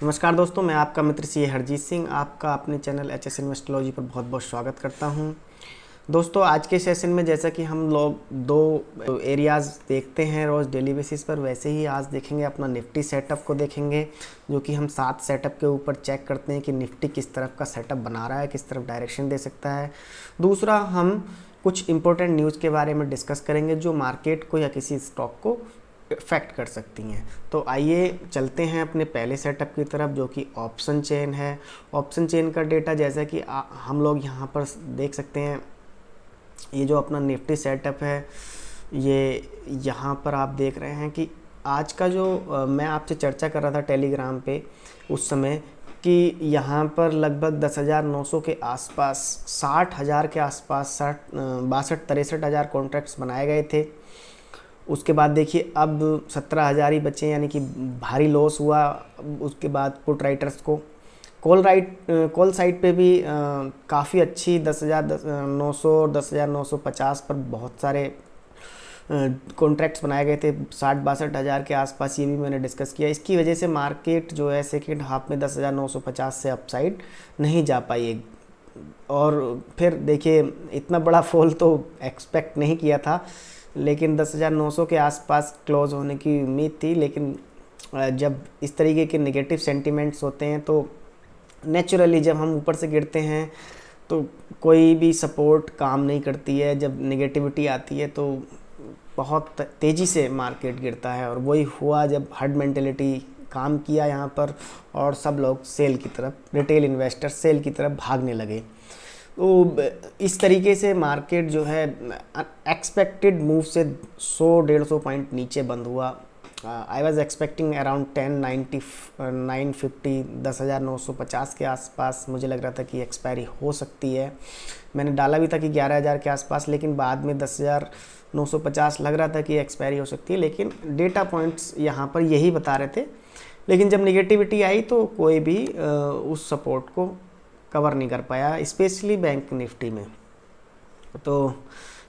नमस्कार दोस्तों, मैं आपका मित्र सी हरजीत सिंह आपका अपने चैनल एचएस इन्वेस्टोलॉजी पर बहुत बहुत स्वागत करता हूं। दोस्तों, आज के सेशन में जैसा कि हम लोग दो एरियाज़ देखते हैं रोज़ डेली बेसिस पर, वैसे ही आज देखेंगे अपना निफ्टी सेटअप को देखेंगे, जो कि हम 7 सेटअप के ऊपर चेक करते हैं कि निफ्टी किस तरफ का सेटअप बना रहा है, किस तरफ डायरेक्शन दे सकता है। दूसरा, हम कुछ इंपॉर्टेंट न्यूज़ के बारे में डिस्कस करेंगे जो मार्केट को या किसी स्टॉक को इफेक्ट कर सकती हैं। तो आइए चलते हैं अपने पहले सेटअप की तरफ, जो कि ऑप्शन चेन है। ऑप्शन चेन का डेटा जैसा कि हम लोग यहाँ पर देख सकते हैं, ये जो अपना निफ्टी सेटअप है, ये यहाँ पर आप देख रहे हैं कि आज का जो मैं आपसे चर्चा कर रहा था टेलीग्राम पे उस समय, कि यहाँ पर लगभग 10,900 के आसपास, 60,000 के आसपास 62-63,000 कॉन्ट्रैक्ट्स बनाए गए थे। उसके बाद देखिए अब 17,000 ही बचे, यानी कि भारी लॉस हुआ। उसके बाद पुट राइटर्स को कॉल साइड पे भी काफ़ी अच्छी 10,900 और 10,950 पर बहुत सारे कॉन्ट्रैक्ट्स बनाए गए थे, 60-62,000 के आसपास। ये भी मैंने डिस्कस किया। इसकी वजह से मार्केट जो है सेकेंड हाफ में 10,950 से अपसाइड नहीं जा पाई। और फिर देखिए इतना बड़ा फॉल तो एक्सपेक्ट नहीं किया था, लेकिन 10,900 के आसपास क्लोज होने की उम्मीद थी। लेकिन जब इस तरीके के नेगेटिव सेंटिमेंट्स होते हैं तो नेचुरली जब हम ऊपर से गिरते हैं तो कोई भी सपोर्ट काम नहीं करती है। जब नेगेटिविटी आती है तो बहुत तेज़ी से मार्केट गिरता है, और वही हुआ जब हर्ड मेंटेलिटी काम किया यहाँ पर और सब लोग सेल की तरफ, रिटेल इन्वेस्टर सेल की तरफ भागने लगे। तो इस तरीके से मार्केट जो है एक्सपेक्टेड मूव से 100-150 पॉइंट नीचे बंद हुआ। आई वॉज एक्सपेक्टिंग अराउंड 1090 950 10,950 के आसपास मुझे लग रहा था कि एक्सपायरी हो सकती है। मैंने डाला भी था कि 11,000 के आसपास, लेकिन बाद में 10,950 लग रहा था कि एक्सपायरी हो सकती है। लेकिन डेटा पॉइंट्स यहाँ पर यही बता रहे थे। लेकिन जब निगेटिविटी आई तो कोई भी उस सपोर्ट को कवर नहीं कर पाया, स्पेशली बैंक निफ्टी में। तो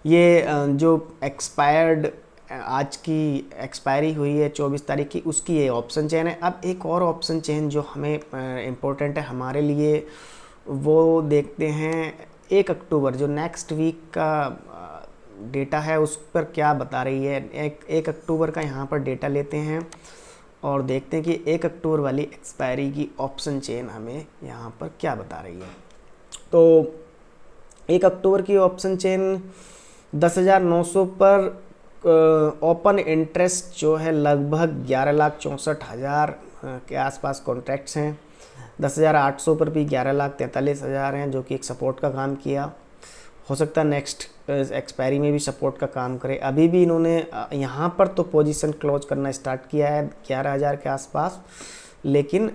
ये जो एक्सपायर्ड, आज की एक्सपायरी हुई है 24 तारीख की, उसकी ये ऑप्शन चेन है। अब एक और ऑप्शन चेन जो हमें इम्पोर्टेंट है हमारे लिए, वो देखते हैं 1 अक्टूबर, जो नेक्स्ट वीक का डेटा है उस पर क्या बता रही है। 1 अक्टूबर का यहाँ पर डेटा लेते हैं और देखते हैं कि 1 अक्टूबर वाली एक्सपायरी की ऑप्शन चेन हमें यहाँ पर क्या बता रही है। तो 1 अक्टूबर की ऑप्शन चेन 10,900 पर ओपन इंटरेस्ट जो है लगभग 11,64,000 के आसपास कॉन्ट्रैक्ट्स हैं। 10,800 पर भी 11,43,000 हैं, जो कि एक सपोर्ट का काम किया। हो सकता है नेक्स्ट एक्सपायरी में भी सपोर्ट का काम करे। अभी भी इन्होंने यहाँ पर तो पोजीशन क्लोज करना स्टार्ट किया है 11,000 के आसपास, लेकिन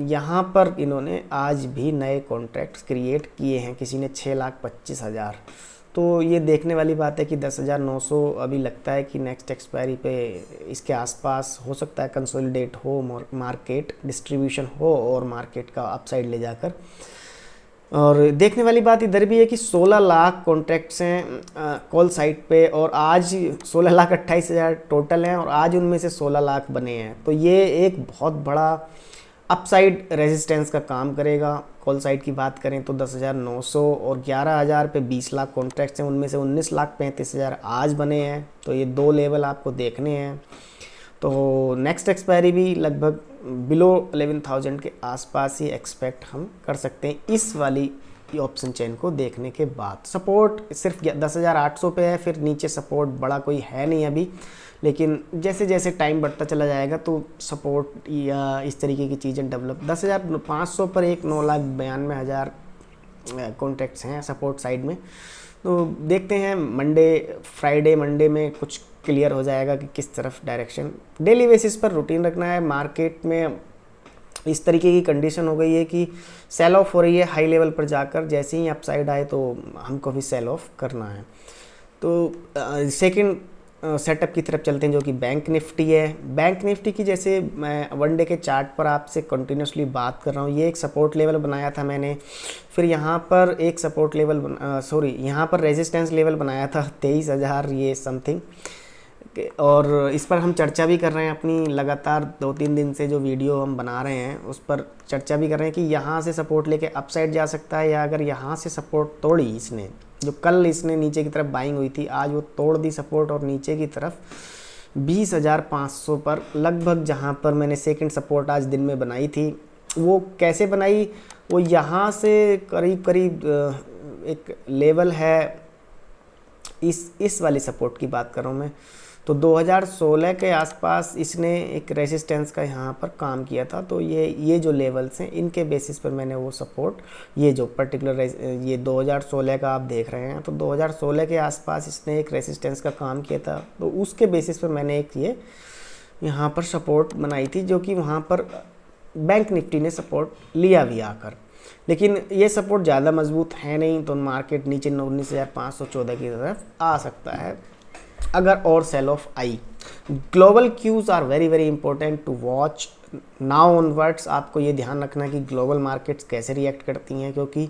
यहाँ पर इन्होंने आज भी नए कॉन्ट्रैक्ट्स क्रिएट किए हैं। किसी ने 6,25,000। तो ये देखने वाली बात है कि 10,900 अभी लगता है कि नेक्स्ट एक्सपायरी पे इसके आसपास हो सकता है कंसोलिडेट हो, मार्केट डिस्ट्रीब्यूशन हो और मार्केट का अपसाइड ले जाकर। और देखने वाली बात इधर भी है कि 16 लाख कॉन्ट्रैक्ट्स हैं कॉल साइट पे, और आज 16,28,000 टोटल हैं, और आज उनमें से 16 लाख बने हैं। तो ये एक बहुत बड़ा अपसाइड रेजिस्टेंस का काम करेगा। कॉल साइट की बात करें तो 10,900 और 11,000 पे 20 लाख कॉन्ट्रैक्ट्स हैं, उनमें से 19,35,000 आज बने हैं। तो ये दो लेवल आपको देखने हैं। तो नेक्स्ट एक्सपायरी भी लगभग बिलो 11,000 के आसपास ही एक्सपेक्ट हम कर सकते हैं इस वाली ऑप्शन चेन को देखने के बाद। सपोर्ट सिर्फ 10,800 पे है, फिर नीचे सपोर्ट बड़ा कोई है नहीं अभी, लेकिन जैसे जैसे टाइम बढ़ता चला जाएगा तो सपोर्ट या इस तरीके की चीज़ें डेवलप। 10,500 पर एक 9,92,000 कॉन्ट्रैक्ट्स हैं सपोर्ट साइड में। तो देखते हैं फ्राइडे मंडे में कुछ क्लियर हो जाएगा कि किस तरफ डायरेक्शन। डेली बेसिस पर रूटीन रखना है। मार्केट में इस तरीके की कंडीशन हो गई है कि सेल ऑफ हो रही है हाई लेवल पर जाकर, जैसे ही अपसाइड आए तो हमको भी सेल ऑफ करना है। तो सेकंड सेटअप की तरफ चलते हैं, जो कि बैंक निफ्टी है। बैंक निफ्टी की जैसे मैं वन डे के चार्ट पर आपसे कंटिन्यूसली बात कर रहा हूँ, ये एक सपोर्ट लेवल बनाया था मैंने, फिर यहाँ पर एक सपोर्ट लेवल यहाँ पर रेजिस्टेंस लेवल बनाया था 23,000 ये समथिंग। और इस पर हम चर्चा भी कर रहे हैं, अपनी लगातार 2-3 दिन से जो वीडियो हम बना रहे हैं उस पर चर्चा भी कर रहे हैं कि यहाँ से सपोर्ट लेके अपसाइड जा सकता है, या अगर यहाँ से सपोर्ट तोड़ी इसने, जो कल इसने नीचे की तरफ बाइंग हुई थी, आज वो तोड़ दी सपोर्ट और नीचे की तरफ 20,500 पर लगभग, जहाँ पर मैंने सेकंड सपोर्ट आज दिन में बनाई थी, वो कैसे बनाई, वो यहाँ से करीब करीब एक लेवल है, इस वाली सपोर्ट की बात कर रहा हूँ मैं। तो 2016 के आसपास इसने एक रेजिस्टेंस का यहाँ पर काम किया था। तो ये जो लेवल्स हैं इनके बेसिस पर मैंने वो सपोर्ट, ये जो पर्टिकुलर ये 2016 का आप देख रहे हैं, तो 2016 के आसपास इसने एक रेजिस्टेंस का काम किया था, तो उसके बेसिस पर मैंने एक ये यहाँ पर सपोर्ट बनाई थी, जो कि वहाँ पर बैंक निफ्टी ने सपोर्ट लिया भी आकर, लेकिन ये सपोर्ट ज़्यादा मजबूत है नहीं, तो मार्केट नीचे 19,514 की तरफ आ सकता है अगर और सेल ऑफ आई। Global cues are very very important to watch now onwards. आपको ये ध्यान रखना कि ग्लोबल मार्केट्स कैसे रिएक्ट करती हैं, क्योंकि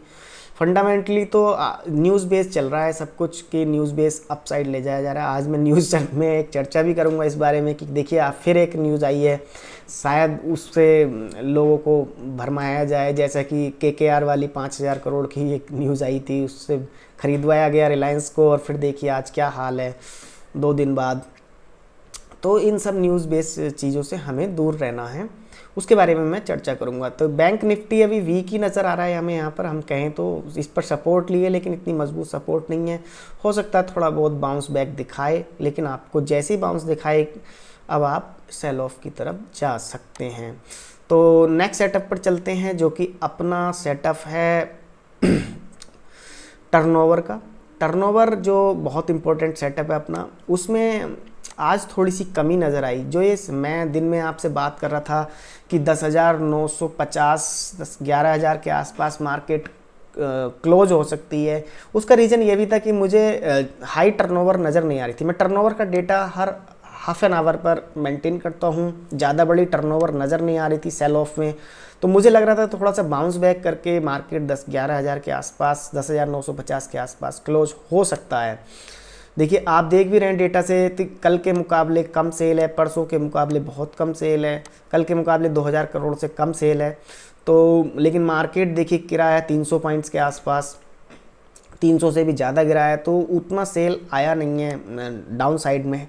फंडामेंटली तो न्यूज़ बेस चल रहा है सब कुछ, कि न्यूज़ बेस अपसाइड ले जाया जा रहा है। आज मैं न्यूज़ में एक चर्चा भी करूंगा इस बारे में कि देखिए फिर एक न्यूज़ आई है, शायद उससे लोगों को भरमाया जाए, जैसा कि KKR वाली 5,000 करोड़ की एक न्यूज़ आई थी, उससे खरीदवाया गया रिलायंस को, और फिर देखिए आज क्या हाल है 2 दिन बाद। तो इन सब न्यूज़ बेस चीज़ों से हमें दूर रहना है, उसके बारे में मैं चर्चा करूंगा। तो बैंक निफ्टी अभी वीक ही नज़र आ रहा है हमें, यहाँ पर हम कहें तो इस पर सपोर्ट लिए, लेकिन इतनी मजबूत सपोर्ट नहीं है। हो सकता है थोड़ा बहुत बाउंस बैक दिखाए, लेकिन आपको जैसे ही बाउंस दिखाए अब आप सेल ऑफ की तरफ जा सकते हैं। तो नेक्स्ट सेटअप पर चलते हैं, जो कि अपना सेटअप है टर्नओवर का। टर्नओवर जो बहुत इंपॉर्टेंट सेटअप है अपना, उसमें आज थोड़ी सी कमी नज़र आई। जो ये मैं दिन में आपसे बात कर रहा था कि 10,950 11,000 के आसपास मार्केट क्लोज हो सकती है, उसका रीज़न ये भी था कि मुझे हाई टर्नओवर नज़र नहीं आ रही थी। मैं टर्नओवर का data her half an hour पर मेंटेन करता हूँ, ज़्यादा बड़ी टर्नओवर नज़र नहीं आ रही थी सेल ऑफ में, तो मुझे लग रहा था थोड़ा सा बाउंस बैक करके मार्केट 11,000 के आसपास, 10,950 के आसपास क्लोज हो सकता है। देखिए आप देख भी रहे हैं डेटा से, कल के मुकाबले कम सेल है, परसों के मुकाबले बहुत कम सेल है, कल के मुकाबले 2,000 करोड़ से कम सेल है। तो लेकिन मार्केट देखिए गिरा है 300 पॉइंट्स के आसपास, 300 से भी ज़्यादा गिरा है, तो उतना सेल आया नहीं है डाउन साइड में,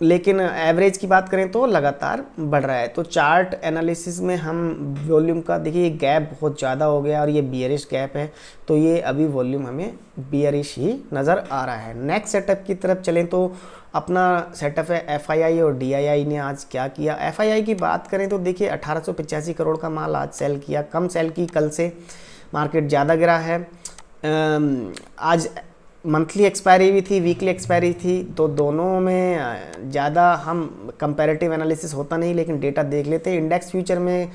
लेकिन एवरेज की बात करें तो लगातार बढ़ रहा है। तो चार्ट एनालिसिस में हम वॉल्यूम का देखिए, ये गैप बहुत ज़्यादा हो गया और ये बियरिश गैप है, तो ये अभी वॉल्यूम हमें बियरिश ही नज़र आ रहा है। नेक्स्ट सेटअप की तरफ चलें तो अपना सेटअप है FII और DII ने आज क्या किया। FII की बात करें तो देखिए 1885 करोड़ का माल आज सेल किया, कम सेल की कल से, मार्केट ज़्यादा गिरा है। आज मंथली एक्सपायरी भी थी, वीकली एक्सपायरी थी, तो दोनों में ज़्यादा हम कंपैरेटिव एनालिसिस होता नहीं, लेकिन डेटा देख लेते हैं। इंडेक्स फ्यूचर में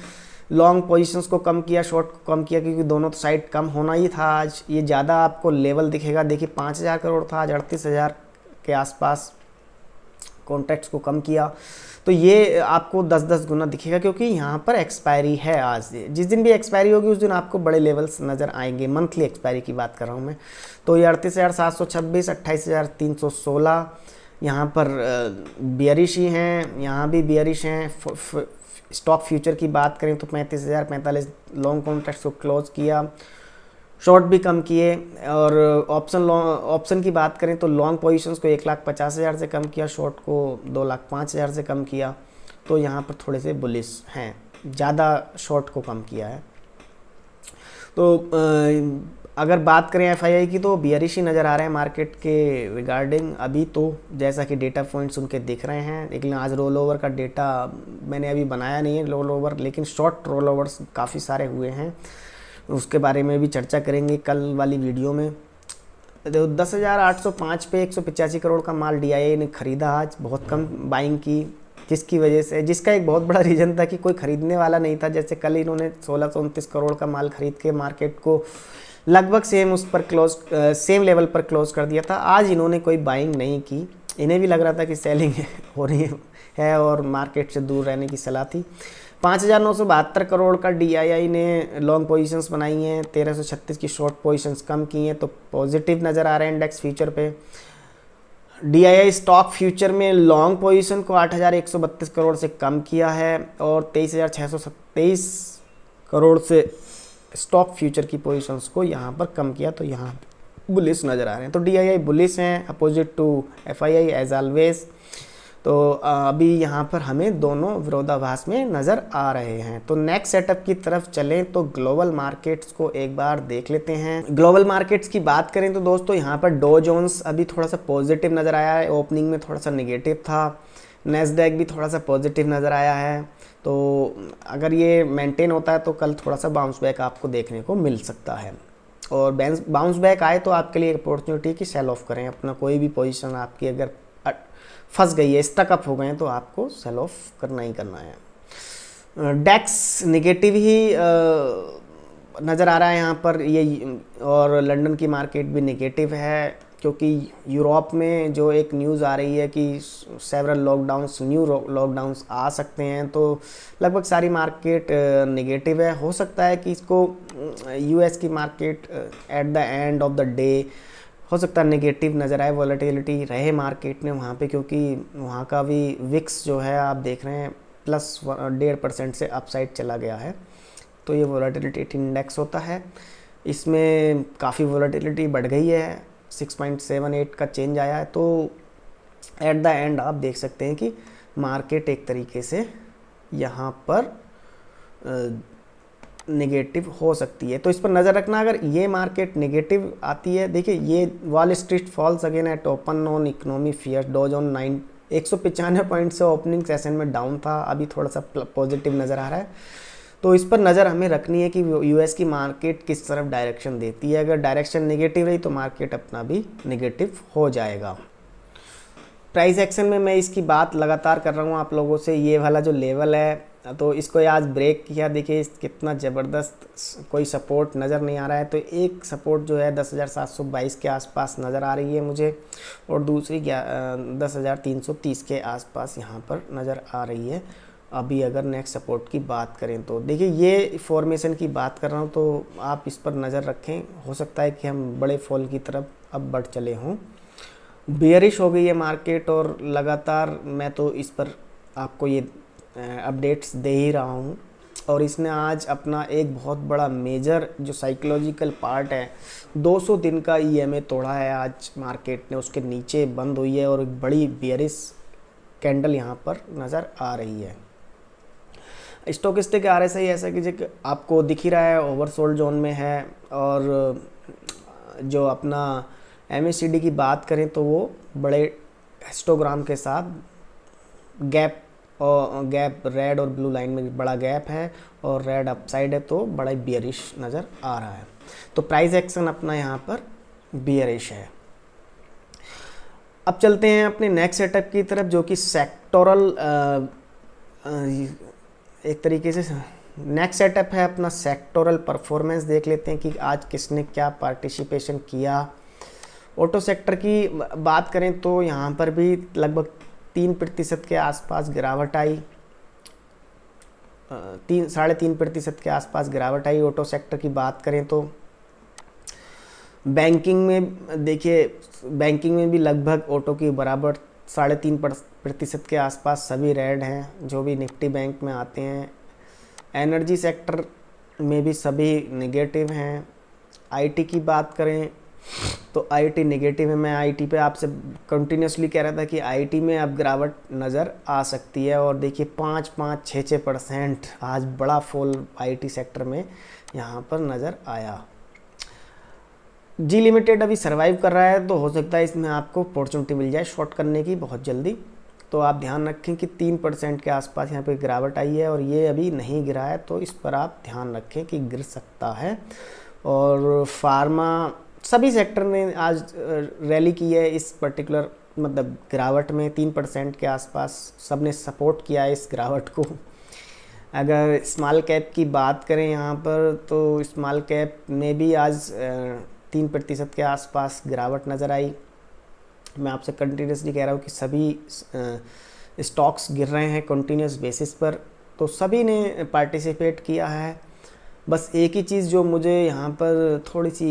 लॉन्ग पोजीशंस को कम किया, शॉर्ट को कम किया, क्योंकि दोनों साइड कम होना ही था। आज ये ज़्यादा आपको लेवल दिखेगा, देखिए 5,000 करोड़ था, आज 38,000 के आसपास कॉन्ट्रैक्ट्स को कम किया, तो ये आपको 10-10 गुना दिखेगा, क्योंकि यहाँ पर एक्सपायरी है। आज जिस दिन भी एक्सपायरी होगी उस दिन आपको बड़े लेवल्स नज़र आएंगे। मंथली एक्सपायरी की बात कर रहा हूँ मैं, तो ये 38,726, 28,316 यहाँ पर बियरिश ही हैं, यहाँ भी बियरिश हैं। स्टॉक फ्यूचर की बात करें तो 35,045 लॉन्ग कॉन्ट्रैक्ट्स को क्लोज किया, शॉर्ट भी कम किए। और ऑप्शन की बात करें तो लॉन्ग पोजीशंस को 1,50,000 से कम किया, शॉर्ट को 2,05,000 से कम किया, तो यहाँ पर थोड़े से बुलिश हैं, ज़्यादा शॉर्ट को कम किया है। तो अगर बात करें FII की तो बियरिश ही नज़र आ रहे हैं मार्केट के रिगार्डिंग अभी, तो जैसा कि डेटा पॉइंट्स उनके दिख रहे हैं। लेकिन आज रोल ओवर का डेटा मैंने अभी बनाया नहीं है रोल ओवर, लेकिन शॉर्ट रोल ओवर्स काफ़ी सारे हुए हैं, उसके बारे में भी चर्चा करेंगे कल वाली वीडियो में। 10,805 पे 185 करोड़ का माल DII ने ख़रीदा, आज बहुत कम बाइंग की, जिसकी वजह से, जिसका एक बहुत बड़ा रीज़न था कि कोई ख़रीदने वाला नहीं था। जैसे कल इन्होंने 1,629 करोड़ का माल खरीद के मार्केट को लगभग सेम लेवल पर क्लोज कर दिया था। आज इन्होंने कोई बाइंग नहीं की, इन्हें भी लग रहा था कि सेलिंग हो रही है और मार्केट से दूर रहने की सलाह थी। 5,972 करोड़ का DII ने लॉन्ग पोजीशंस बनाई हैं, 1,336 की शॉर्ट पोजीशंस कम की हैं, तो पॉजिटिव नज़र आ रहे हैं इंडेक्स फ्यूचर पे। DII स्टॉक फ्यूचर में लॉन्ग पोजीशन को 8,132 करोड़ से कम किया है और 23,627 करोड़ से स्टॉक फ्यूचर की पोजीशंस को यहाँ पर कम किया, तो यहाँ बुलिश नज़र आ रहे हैं। तो DII बुलिश हैं opposite to FII as always. तो अभी यहाँ पर हमें दोनों विरोधाभास में नज़र आ रहे हैं। तो नेक्स्ट सेटअप की तरफ चलें तो ग्लोबल मार्केट्स को एक बार देख लेते हैं। ग्लोबल मार्केट्स की बात करें तो दोस्तों यहाँ पर डो जोन्स अभी थोड़ा सा पॉजिटिव नज़र आया है, ओपनिंग में थोड़ा सा नेगेटिव था। नैस्डैक भी थोड़ा सा पॉजिटिव नज़र आया है। तो अगर ये मेंटेन होता है तो कल थोड़ा सा बाउंस बैक आपको देखने को मिल सकता है, और बाउंस बैक आए तो आपके लिए अपॉर्चुनिटी कि सेल ऑफ करें अपना कोई भी पोजीशन आपकी अगर फंस गई है, स्टक अप हो गए हैं, तो आपको सेल ऑफ करना ही करना है। डेक्स नेगेटिव ही नज़र आ रहा है यहाँ पर ये, और लंदन की मार्केट भी नेगेटिव है क्योंकि यूरोप में जो एक न्यूज़ आ रही है कि सेवरल न्यू लॉकडाउन्स आ सकते हैं, तो लगभग सारी मार्केट नेगेटिव है। हो सकता है कि इसको US की market at the end of the day हो सकता है नेगेटिव नज़र आए, वॉलेटिलिटी रहे मार्केट में वहाँ पे, क्योंकि वहाँ का भी विक्स जो है आप देख रहे हैं प्लस 1.5% से अपसाइड चला गया है। तो ये वॉलेटिलिटी इंडेक्स होता है, इसमें काफ़ी वॉलेटिलिटी बढ़ गई है, 6.78 का चेंज आया है। तो एट द एंड आप देख सकते हैं कि मार्केट एक तरीके से यहाँ पर नेगेटिव हो सकती है, तो इस पर नज़र रखना। अगर ये मार्केट नेगेटिव आती है, देखिए ये wall street falls again at open on economy fear, Dow Jones 195 point से ओपनिंग सेशन में डाउन था, अभी थोड़ा सा पॉजिटिव नज़र आ रहा है। तो इस पर नज़र हमें रखनी है कि US की मार्केट किस तरफ डायरेक्शन देती है। अगर डायरेक्शन नेगेटिव रही तो मार्केट अपना भी नेगेटिव हो जाएगा। प्राइस एक्शन में मैं इसकी बात लगातार कर रहा हूँ आप लोगों से, ये वाला जो लेवल है तो इसको आज ब्रेक किया, देखिए कितना ज़बरदस्त, कोई सपोर्ट नज़र नहीं आ रहा है। तो एक सपोर्ट जो है 10,722 के आसपास नज़र आ रही है मुझे, और दूसरी 10,330 के आसपास यहाँ पर नज़र आ रही है। अभी अगर नेक्स्ट सपोर्ट की बात करें तो देखिए ये फॉर्मेशन की बात कर रहा हूँ, तो आप इस पर नज़र रखें, हो सकता है कि हम बड़े फॉल की तरफ अब बढ़ चले हों। बेयरिश हो गई है मार्केट, और लगातार मैं तो इस पर आपको ये अपडेट्स दे ही रहा हूँ, और इसने आज अपना एक बहुत बड़ा मेजर जो साइकोलॉजिकल पार्ट है 200 दिन का EMA तोड़ा है आज मार्केट ने, उसके नीचे बंद हुई है और एक बड़ी बेयरिश कैंडल यहाँ पर नज़र आ रही है। स्टोकेस्टिक RSI ऐसा कि आपको दिख ही रहा है ओवरसोल्ड जोन में है, और जो अपना MACD की बात करें तो वो बड़े हिस्टोग्राम के साथ गैप रेड और ब्लू लाइन में बड़ा गैप है, और रेड अपसाइड है तो बड़ा बियरिश नज़र आ रहा है। तो प्राइस एक्शन अपना यहाँ पर बियरिश है। अब चलते हैं अपने नेक्स्ट सेटअप की तरफ, जो कि सेक्टोरल एक तरीके से नेक्स्ट सेटअप है अपना सेक्टोरल परफॉर्मेंस। देख लेते हैं कि आज किसने क्या पार्टिसिपेशन किया। ऑटो सेक्टर की बात करें तो यहाँ पर भी लगभग 3% के आसपास गिरावट आई, 3.5% के आसपास गिरावट आई। ऑटो सेक्टर की बात करें तो बैंकिंग में देखिए, बैंकिंग में भी लगभग ऑटो की बराबर 3.5% के आसपास सभी रेड हैं जो भी निफ्टी बैंक में आते हैं। एनर्जी सेक्टर में भी सभी नेगेटिव हैं। आईटी की बात करें तो आईटी नेगेटिव है। मैं आईटी पे आपसे कंटिन्यूसली कह रहा था कि आईटी में अब गिरावट नज़र आ सकती है, और देखिए 5-6% आज बड़ा फॉल आईटी सेक्टर में यहाँ पर नज़र आया। जी लिमिटेड अभी सर्वाइव कर रहा है, तो हो सकता है इसमें आपको अपॉर्चुनिटी मिल जाए शॉर्ट करने की बहुत जल्दी। तो आप ध्यान रखें कि 3% के आसपास यहाँ पे गिरावट आई है, और ये अभी नहीं गिरा है, तो इस पर आप ध्यान रखें कि गिर सकता है। और फार्मा सभी सेक्टर ने आज रैली की है इस पर्टिकुलर मतलब गिरावट में। 3% के आसपास सब ने सपोर्ट किया है इस गिरावट को। अगर स्मॉल कैप की बात करें यहाँ पर, तो स्मॉल कैप में भी आज 3% के आसपास गिरावट नज़र आई। मैं आपसे कंटिन्यूसली कह रहा हूँ कि सभी स्टॉक्स गिर रहे हैं कंटिन्यूस बेसिस पर, तो सभी ने पार्टिसिपेट किया है। बस एक ही चीज़ जो मुझे यहाँ पर थोड़ी सी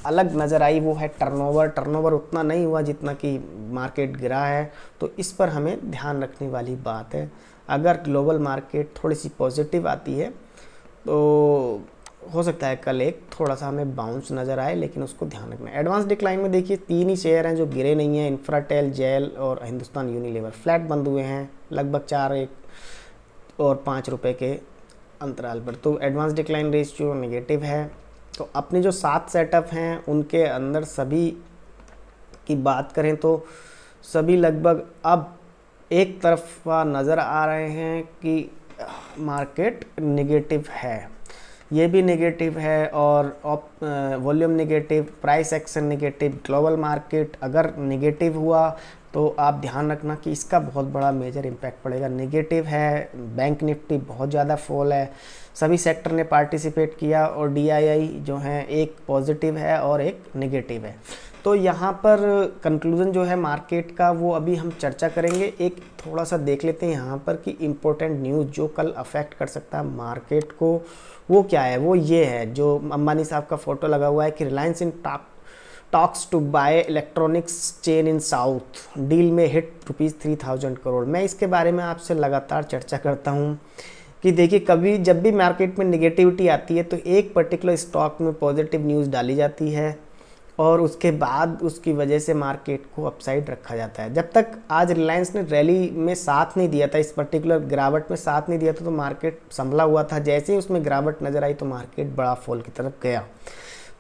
अलग नज़र आई वो है टर्नओवर उतना नहीं हुआ जितना कि मार्केट गिरा है, तो इस पर हमें ध्यान रखने वाली बात है। अगर ग्लोबल मार्केट थोड़ी सी पॉजिटिव आती है तो हो सकता है कल एक थोड़ा सा हमें बाउंस नज़र आए, लेकिन उसको ध्यान रखना है। एडवांस डिक्लाइन में देखिए 3 ही शेयर हैं जो गिरे नहीं हैं, इंफ्राटेल, जेल और हिंदुस्तान यूनिलीवर फ्लैट बंद हुए हैं लगभग 4, 1 और 5 रुपए के अंतराल पर। तो एडवांस डिक्लाइन रेशियो नेगेटिव है। तो अपने जो 7 सेटअप हैं उनके अंदर सभी की बात करें तो सभी लगभग अब एक तरफा नज़र आ रहे हैं कि मार्केट नेगेटिव है, ये भी नेगेटिव है और volume negative, price action negative. Global market अगर नेगेटिव हुआ तो आप ध्यान रखना कि इसका बहुत बड़ा मेजर इम्पैक्ट पड़ेगा। नेगेटिव है, बैंक निफ्टी बहुत ज़्यादा फॉल है, सभी सेक्टर ने पार्टिसिपेट किया और DII जो है एक पॉजिटिव है और एक नेगेटिव है। तो यहाँ पर कंक्लूज़न जो है मार्केट का वो अभी हम चर्चा करेंगे। एक थोड़ा सा देख लेते हैं यहाँ पर कि इम्पोर्टेंट न्यूज़ जो कल अफेक्ट कर सकता है मार्केट को वो क्या है। वो ये है जो अंबानी साहब का फ़ोटो लगा हुआ है कि Reliance in talks to buy electronics chain in south, deal में हिट ₹3000 करोड़। मैं इसके बारे में आपसे लगातार चर्चा करता हूँ कि देखिए कभी जब भी मार्केट में निगेटिविटी आती है तो एक पर्टिकुलर स्टॉक में पॉजिटिव न्यूज़ डाली जाती है और उसके बाद उसकी वजह से मार्केट को अपसाइड रखा जाता है। जब तक आज रिलायंस ने रैली में साथ नहीं दिया था, इस पर्टिकुलर गिरावट में साथ नहीं दिया था, तो मार्केट संभला हुआ था। जैसे ही उसमें गिरावट नज़र आई तो मार्केट बड़ा फॉल की तरफ गया।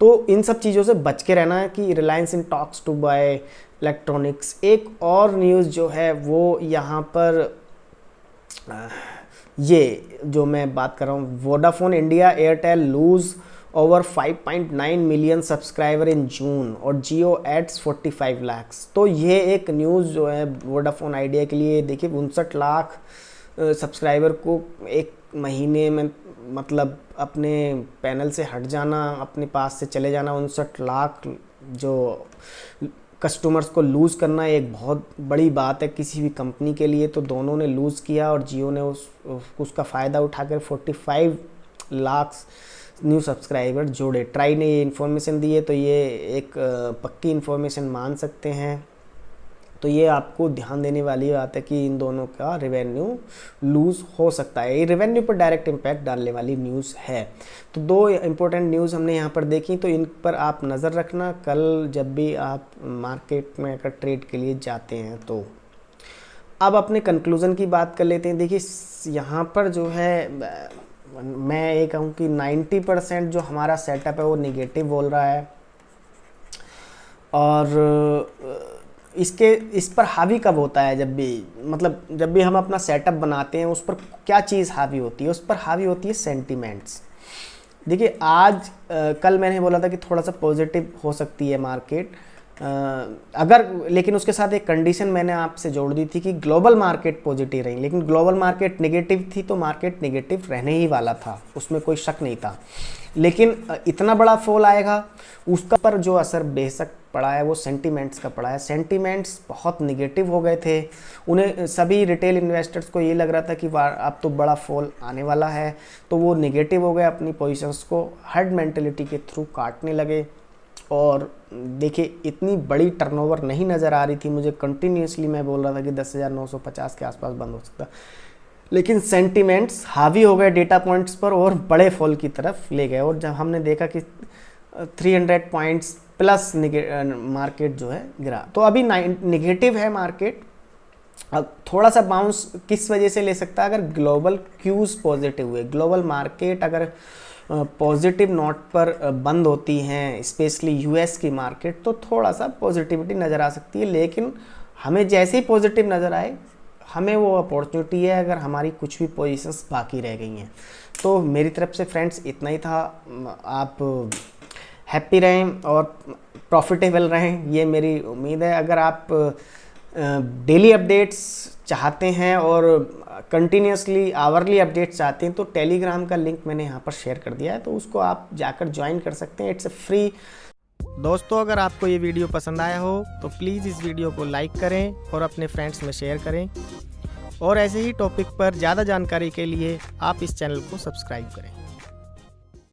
तो इन सब चीज़ों से बच के रहना है कि Reliance in talks to buy electronics. एक और न्यूज़ जो है वो यहाँ पर ये जो मैं बात कर रहा हूँ, Vodafone India Airtel lose over 5.9 million subscriber in June और जियो एड्स 45 लाख। तो ये एक न्यूज़ जो है वोडाफोन आइडिया के लिए, देखिए 59 लाख सब्सक्राइबर को एक महीने में मतलब अपने पैनल से हट जाना, अपने पास से चले जाना, 59 लाख जो कस्टमर्स को लूज़ करना एक बहुत बड़ी बात है किसी भी कंपनी के लिए। तो दोनों ने लूज़ किया और जियो ने उसका फ़ायदा उठाकर 45 लाख न्यू सब्सक्राइबर जोड़े। ट्राई ने ये इन्फॉर्मेशन दी है तो ये एक पक्की इन्फॉर्मेशन मान सकते हैं। तो ये आपको ध्यान देने वाली बात है कि इन दोनों का रेवेन्यू लूज़ हो सकता है। ये रेवेन्यू पर डायरेक्ट इम्पैक्ट डालने वाली न्यूज़ है। तो 2 इम्पोर्टेंट न्यूज़ हमने यहाँ पर देखी, तो इन पर आप नज़र रखना कल जब भी आप मार्केट में अगर ट्रेड के लिए जाते हैं। तो अब अपने कंक्लूज़न की बात कर लेते हैं। देखिए यहाँ पर जो है मैं ये कहूँ कि 90% जो हमारा सेटअप है वो निगेटिव बोल रहा है और इस पर हावी कब होता है, जब भी हम अपना सेटअप बनाते हैं उस पर क्या चीज़ हावी होती है, उस पर हावी होती है सेंटिमेंट्स। देखिए आज कल मैंने बोला था कि थोड़ा सा पॉजिटिव हो सकती है मार्केट अगर, लेकिन उसके साथ एक कंडीशन मैंने आपसे जोड़ दी थी कि ग्लोबल मार्केट पॉजिटिव रही, लेकिन ग्लोबल मार्केट नेगेटिव थी तो मार्केट नेगेटिव रहने ही वाला था, उसमें कोई शक नहीं था। लेकिन इतना बड़ा फॉल आएगा उसका पर जो असर बेशक पड़ा है वो सेंटीमेंट्स का पड़ा है। सेंटीमेंट्स बहुत नेगेटिव हो गए थे, उन्हें सभी रिटेल इन्वेस्टर्स को ये लग रहा था कि अब तो बड़ा फॉल आने वाला है, तो वो नेगेटिव हो गए, अपनी पोजीशंस को हर्ड मेंटेलिटी के थ्रू काटने लगे। और देखिए इतनी बड़ी टर्नओवर नहीं नज़र आ रही थी मुझे, कंटिन्यूसली मैं बोल रहा था कि 10,950 के आसपास बंद हो सकता, लेकिन सेंटीमेंट्स हावी हो गए डेटा पॉइंट्स पर और बड़े फॉल की तरफ ले गए। और जब हमने देखा कि 300 पॉइंट्स प्लस मार्केट जो है गिरा, तो अभी नेगेटिव है मार्केट। अब थोड़ा सा बाउंस किस वजह से ले सकता है, अगर ग्लोबल क्यूज़ पॉजिटिव हुए, ग्लोबल मार्केट अगर पॉजिटिव नोट पर बंद होती हैं, स्पेशली यूएस की मार्केट, तो थोड़ा सा पॉजिटिविटी नज़र आ सकती है। लेकिन हमें जैसे ही पॉजिटिव नज़र आए हमें वो अपॉर्चुनिटी है अगर हमारी कुछ भी पोजीशंस बाकी रह गई हैं। तो मेरी तरफ से फ्रेंड्स इतना ही था। आप हैप्पी रहें और प्रॉफिटेबल रहें, ये मेरी उम्मीद है। अगर आप डेली अपडेट्स चाहते हैं और कंटिन्यूसली आवरली अपडेट्स चाहते हैं तो टेलीग्राम का लिंक मैंने यहाँ पर शेयर कर दिया है, तो उसको आप जाकर ज्वाइन कर सकते हैं, इट्स फ्री। दोस्तों अगर आपको ये वीडियो पसंद आया हो तो प्लीज़ इस वीडियो को लाइक करें और अपने फ्रेंड्स में शेयर करें, और ऐसे ही टॉपिक पर ज़्यादा जानकारी के लिए आप इस चैनल को सब्सक्राइब करें।